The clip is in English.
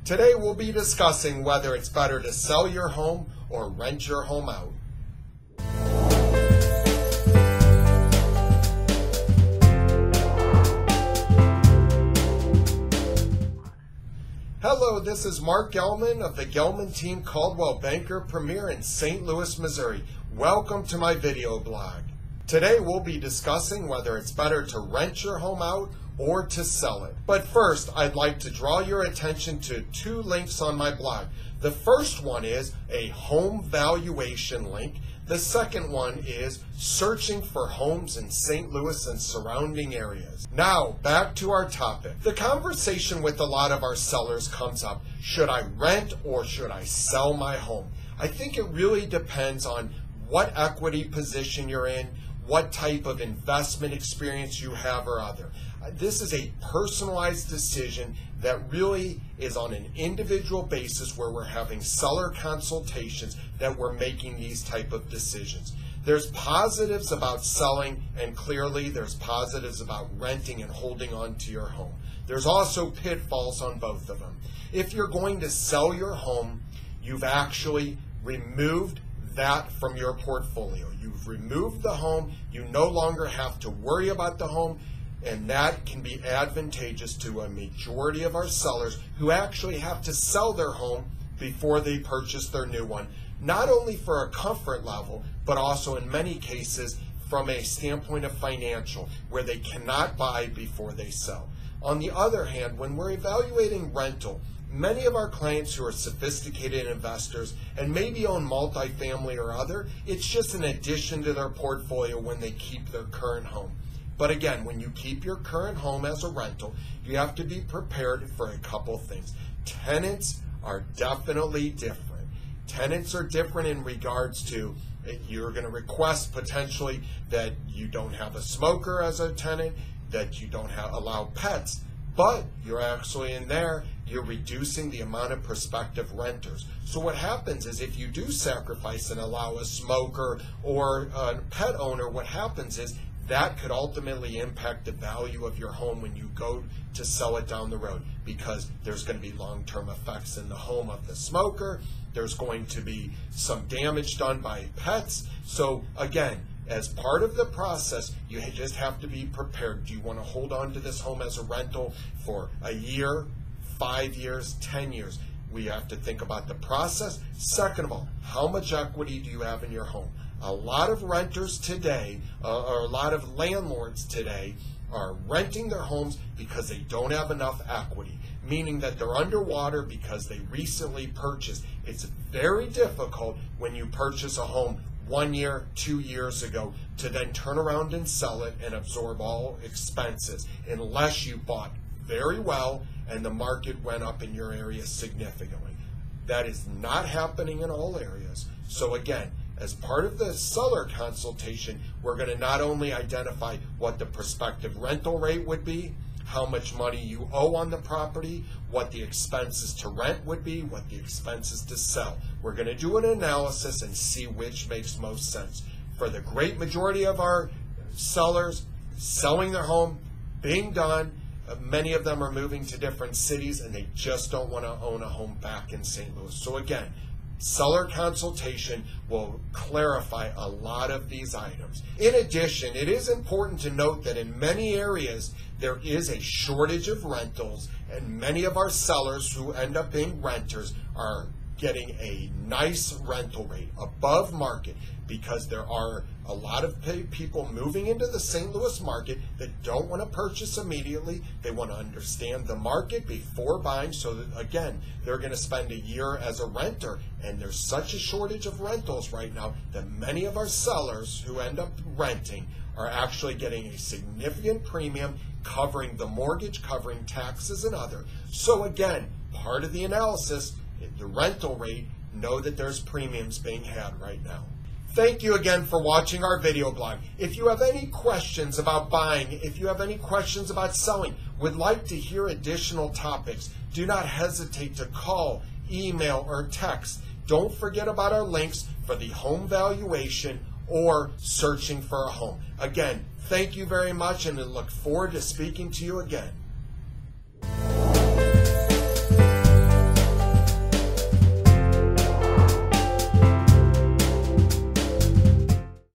Today we'll be discussing whether it's better to sell your home or rent your home out. Hello, this is Mark Gellman of the Gellman team, Coldwell Banker Premier in St. Louis, Missouri. Welcome to my video blog. Today we'll be discussing whether it's better to rent your home out or to sell it. But first, I'd like to draw your attention to two links on my blog. The first one is a home valuation link. The second one is searching for homes in St. Louis and surrounding areas. Now, back to our topic. The conversation with a lot of our sellers comes up, should I rent or should I sell my home? I think it really depends on what equity position you're in, what type of investment experience you have or other. This is a personalized decision that really is on an individual basis where we're having seller consultations that we're making these type of decisions. There's positives about selling, and clearly there's positives about renting and holding on to your home. There's also pitfalls on both of them. If you're going to sell your home, you've actually removed that from your portfolio. You've removed the home. You no longer have to worry about the home, and that can be advantageous to a majority of our sellers who actually have to sell their home before they purchase their new one, not only for a comfort level, but also in many cases from a standpoint of financial, where they cannot buy before they sell. On the other hand, when we're evaluating rental, many of our clients who are sophisticated investors and maybe own multifamily or other, it's just an addition to their portfolio when they keep their current home. But again, when you keep your current home as a rental, you have to be prepared for a couple things. Tenants are definitely different. Tenants are different in regards to you're going to request potentially that you don't have a smoker as a tenant, that you don't allow pets, but you're actually in there, you're reducing the amount of prospective renters. So what happens is if you do sacrifice and allow a smoker or a pet owner, what happens is that could ultimately impact the value of your home when you go to sell it down the road, because there's going to be long-term effects in the home of the smoker. There's going to be some damage done by pets. So again, as part of the process, you just have to be prepared. Do you want to hold on to this home as a rental for a year, 5 years, 10 years? We have to think about the process. Second of all, how much equity do you have in your home? A lot of renters today, or a lot of landlords today, are renting their homes because they don't have enough equity, meaning that they're underwater because they recently purchased. It's very difficult when you purchase a home 1 year, 2 years ago to then turn around and sell it and absorb all expenses, unless you bought very well and the market went up in your area significantly. That is not happening in all areas. So again, as part of the seller consultation, we're going to not only identify what the prospective rental rate would be, how much money you owe on the property, what the expenses to rent would be, what the expenses to sell. We're going to do an analysis and see which makes most sense. For the great majority of our sellers, selling their home, being done, many of them are moving to different cities and they just don't want to own a home back in St. Louis. So again, seller consultation will clarify a lot of these items. In addition, it is important to note that in many areas there is a shortage of rentals, and many of our sellers who end up being renters are getting a nice rental rate above market, because there are a lot of people moving into the St. Louis market that don't want to purchase immediately. They want to understand the market before buying, so that again, they're going to spend a year as a renter, and there's such a shortage of rentals right now that many of our sellers who end up renting are actually getting a significant premium, covering the mortgage, covering taxes and other. So again, part of the analysis, the rental rate, know that there's premiums being had right now. Thank you again for watching our video blog. If you have any questions about buying, if you have any questions about selling, would like to hear additional topics, do not hesitate to call, email, or text. Don't forget about our links for the home valuation or searching for a home. Again, thank you very much, and I look forward to speaking to you again.